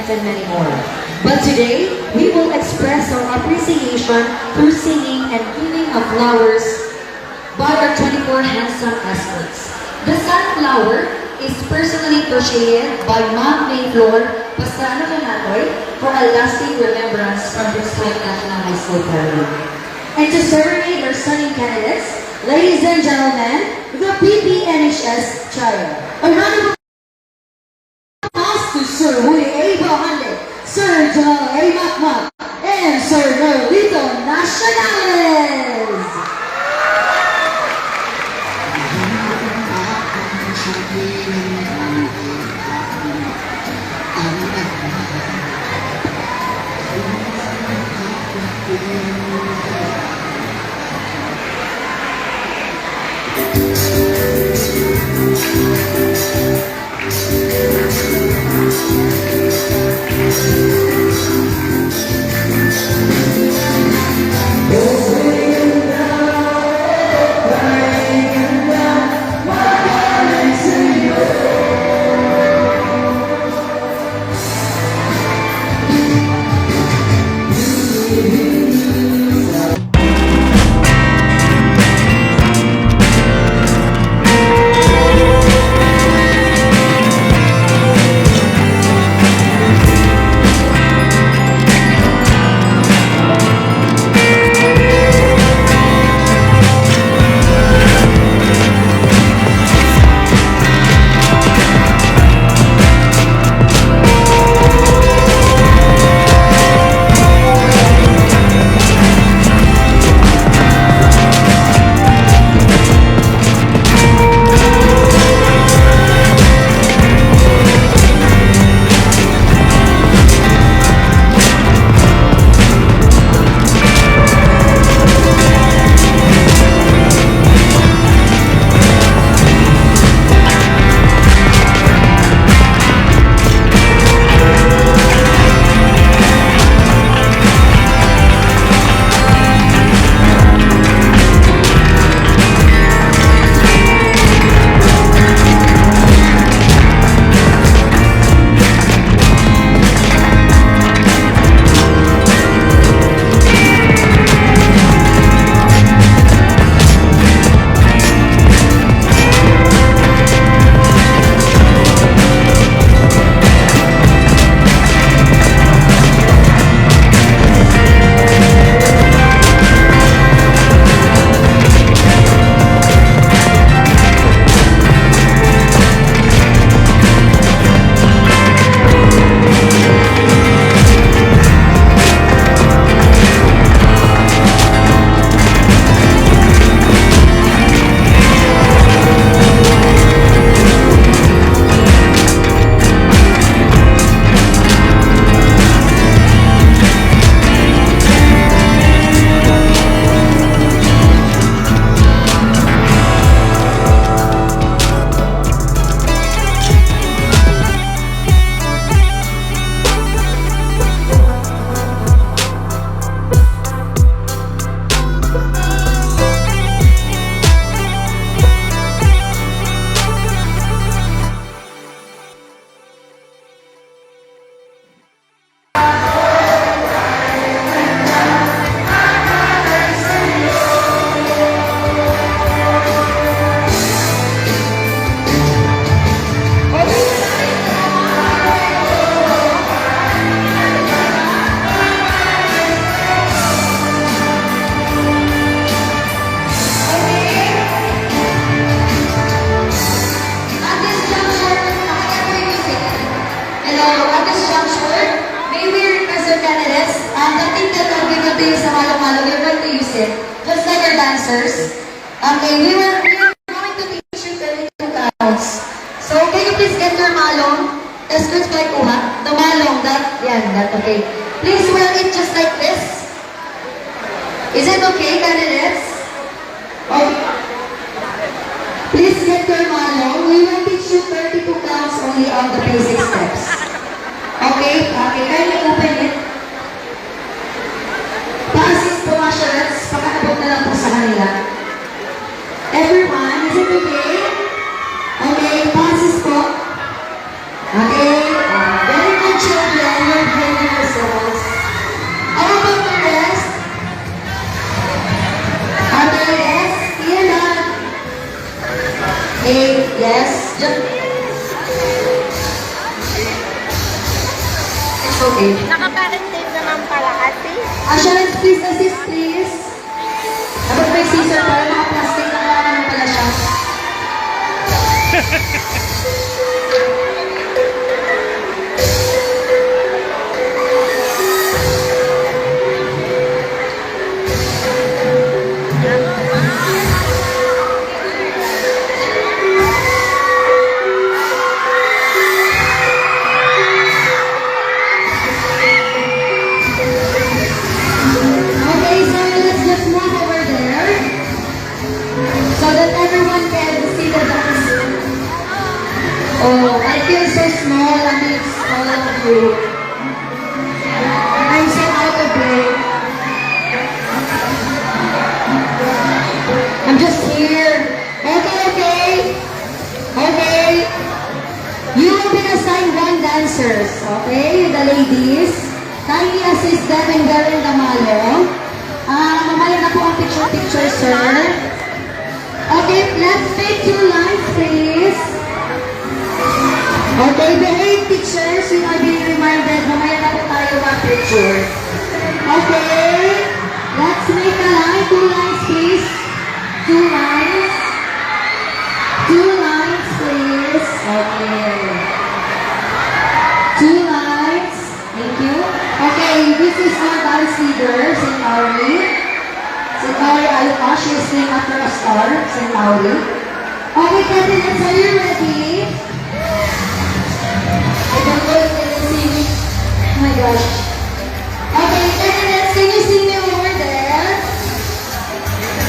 and many more. But today, we will express our appreciation through singing and giving of flowers by our 24 handsome escorts. The sunflower is personally crocheted by Ma'am Mayflower Pastrana Canatoy for a lasting remembrance from Brookside National High School parade. And to serenade our stunning candidates, ladies and gentlemen, the PPNHS Trial. A round of applause to Sir Woody A. Bahande, Sir Joel A. Makmak, and Sir Norlito Nacionales. Just like our dancers. Okay, we were going to teach you 32 counts. So, can you please get your malong? Escorts by kuha. The malong, that, okay. Please wear it just like this. Is it okay, candidates? Okay. Please get your malong. We will teach you 32 counts only on the basic steps. Okay, kindly open it. Pa-assist po mga shirts, pakaabot na lang po sa kanila. Everyone, is it okay? Okay, pa-assist po. Okay, very good children. Yes, just... It's okay. Naka-parent tape naman pala kasi. Assurance, please assist, please. Dapat may scissor para naka-plastic na naman pala siya. Okay, so let's just move over there so that everyone can see the dance. Oh, I feel so small amidst all of you. I'm so out of breath. I'm just here. Okay. You will be assigned one dancers, okay? The ladies. Kindly assist them in wearing the malo. Mamaya na po ang picture, sir. Okay, let's take 2 lines, please. Okay, behave teachers. We are being reminded. Mamaya na po tayo mag-picture. Okay, let's make a line. 2 lines, please. 2 lines. 2 lines, please. Okay. 2 lines. Thank you. Okay, this is our dance leader, St. Auri. St. Auri Alpa, she is named after a star, St. Auri. Okay, candidates, are you ready? I don't know if they can see me. Oh my gosh. Okay, candidates, can you see me over there?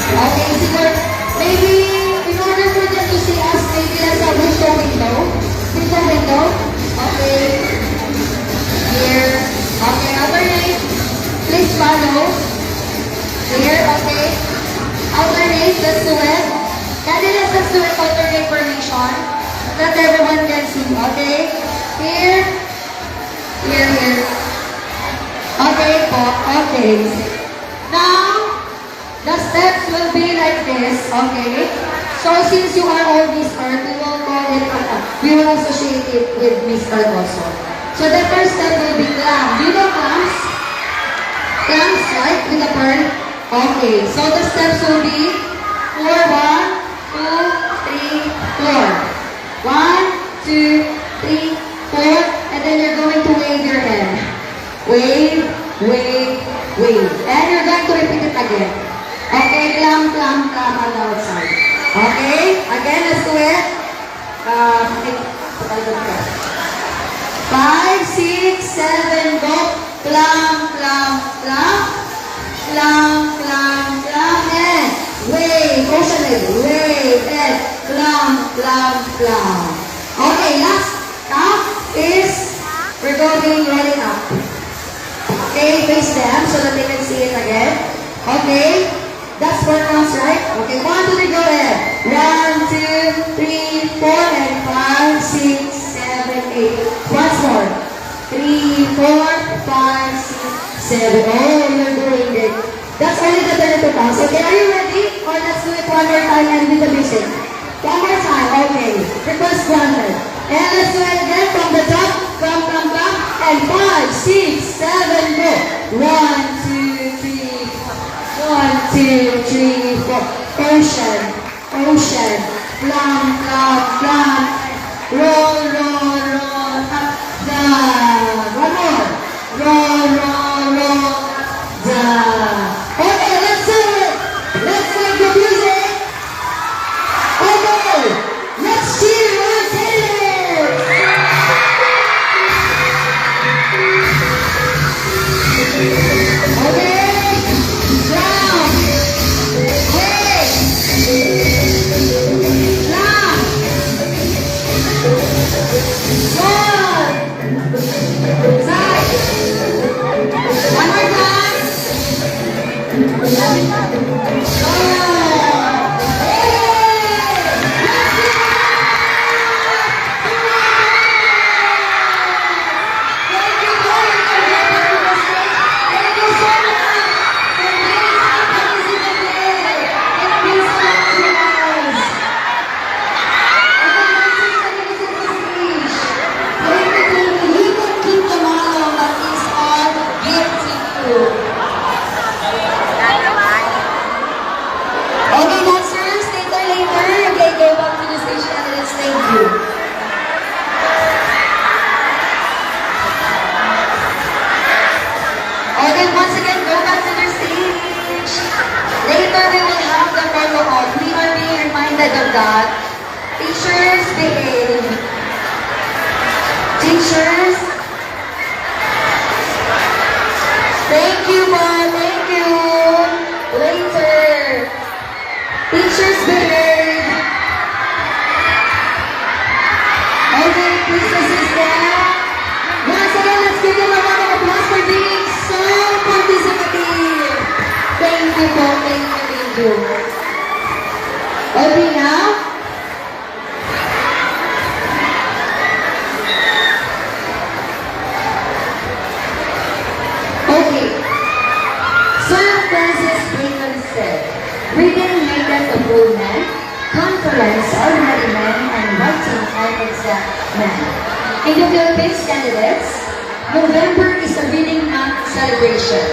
Okay, siguro, maybe in order for them to see us, maybe let's have window. Window. Okay. Here. Okay, alternate. Please follow. Here, okay. Alternate, let's do it. Candidates, let's do it. Alternate formation. That everyone can see, okay? Here. Okay, okay. Now, the steps will be like this, okay? So since you are all Miss Earth, we will associate it with Miss Earth also. So the first step will be clam. You know clams? Clams, right? With a pearl? Okay. So the steps will be 4, 1, 2, 3, 4. 1, 2, 3, 4. And then you're going to wave your hand. Wave. And you're going to repeat it again. Okay, clam on the outside. Okay? Again, let's do it. 5, 6, 7, go. Clam, and wave. Ocean wave, and clam. Okay, last count is we're going rolling up. Okay, face them so that they can see it again. Okay, that's 4 counts, right? Okay, 1, 2, 3, go ahead. 1, 2, 3, 4, and 5, 6, 7, 8. Once more. 3, 4, 5, 6, 7. Oh, you're doing it. That's only the 32 counts. Okay, are you ready? Or let's do it one more time and with the music. One more time. Okay. Request granted. And let's do it again from the top. Clam. And 5, 6, 7, go. 1, 2, 3, 1, 2, 3, 4. Ocean. Clam. Roll, up, down. One more. Roll, down. Okay, let's do it. Let's make the music. Okay, let's cheer our candidates. Okay, down. Wait. Down. 1. Side. One more time. Thank instead of that, teachers behave. Teachers, thank you, ma'am. Thank you. Later. Teachers behave. Okay, please assist them. Once again, let's give them a round of applause for being so participative. Thank you po. Thank you. Thank you. Okay, now. Okay. Sir Francis Bacon said, reading maketh a full man, conference already men, and writing an exact man. In the Philippines, candidates, November is a reading month celebration.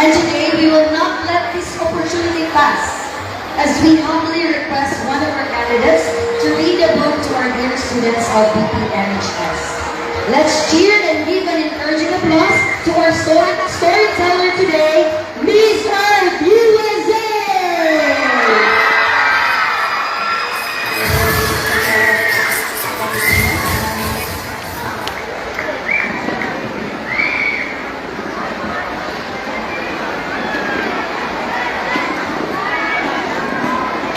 And today, we will not let this opportunity pass as we humbly request one of our candidates to read a book to our dear students of BPMHS. Let's cheer and give an encouraging applause to our storyteller today, Miss Earth USA!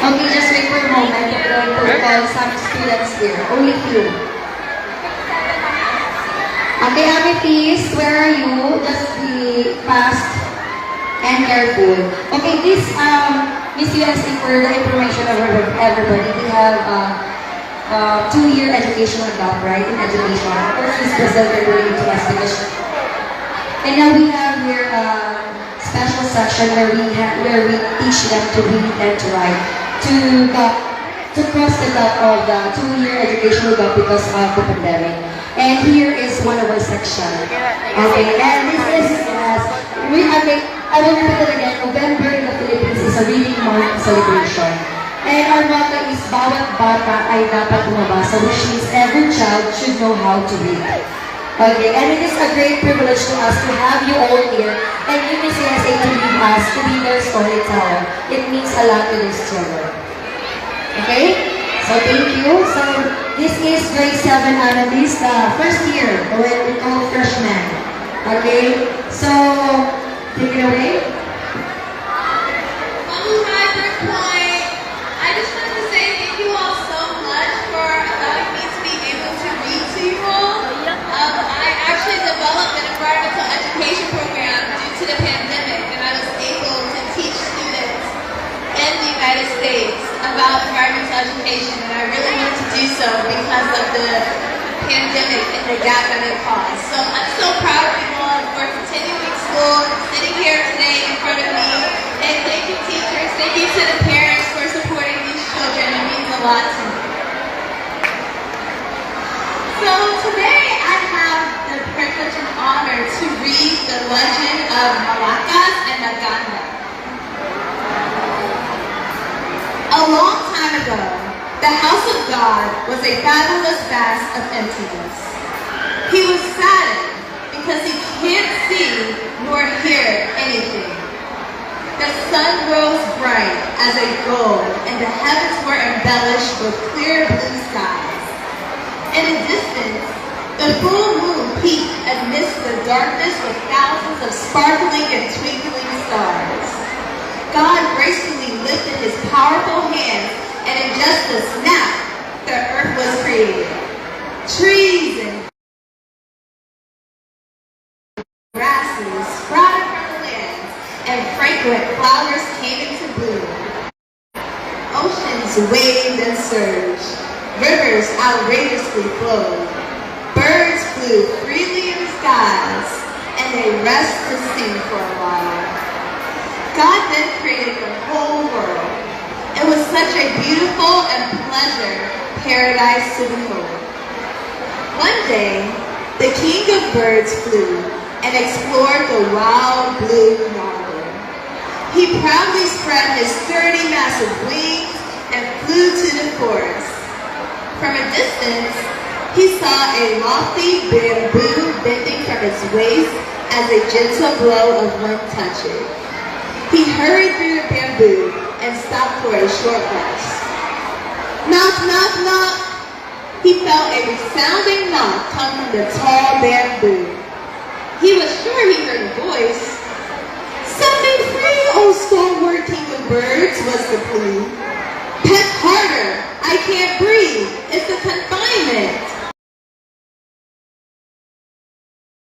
Okay, just wait for a moment. I'm going to call some students here. Only few. Okay, Amethyst, where are you? Just be fast and careful. Okay, this Miss USA, for the information of everybody, we have 2-year educational gap, right? In education. Of course, this presented related to us because. And now we have here a special section where we teach them to read and to write. To cross the gap of the 2-year educational gap because of the pandemic. And here is one of our section. Okay, and this is, I will repeat it again, November in the Philippines is a reading month celebration. And our motto is, bawat bata ay dapat bumabasa, which means every child should know how to read. Okay, and it is a great privilege to us to have you all here, and you Miss USA to lead us to be their storyteller. It means a lot to these children. Okay? So thank you. So this is grade 7 analyst, first year, when we call freshman. Okay? So, take it away. Hi, Brooke Point. I just wanted to say thank you all so much for allowing me to be able to read to you all. I actually developed an environmental education program due to the pandemic, and I was able to teach students in the United States about environmental education, and I really wanted to do so because of the pandemic and the gap that it caused. So I'm so proud of you all for continuing school, sitting here today in front of me, and thank you teachers, thank you to the parents for supporting these children. It means a lot to me. So today I have the privilege and honor to read the legend of Malakas and Maganda. A long time ago, the house of God was a fabulous vast of emptiness. He was saddened because he can't see nor hear anything. The sun rose bright as a gold, and the heavens were embellished with clear blue skies. In the distance, the full moon peeked amidst the darkness with thousands of sparkling and twinkling stars. God gracefully lifted his powerful hands, and in just a snap, the earth was created. Trees and grasses sprouted from the lands, and fragrant flowers came into bloom. Oceans waved and surged. Rivers outrageously flowed. Birds flew freely in the skies, and they rest to sing for a while. God then created the whole world. It was such a beautiful and pleasant paradise to behold. One day, the king of birds flew and explored the wild blue marble. He proudly spread his sturdy, massive wings and flew to the forest. From a distance, he saw a lofty bamboo bending from its waist as a gentle blow of wind touched it. He hurried through the bamboo and stopped for a short rest. Knock, knock, knock. He felt a resounding knock come from the tall bamboo. He was sure he heard a voice. Set me free, O stalwart king of birds, was the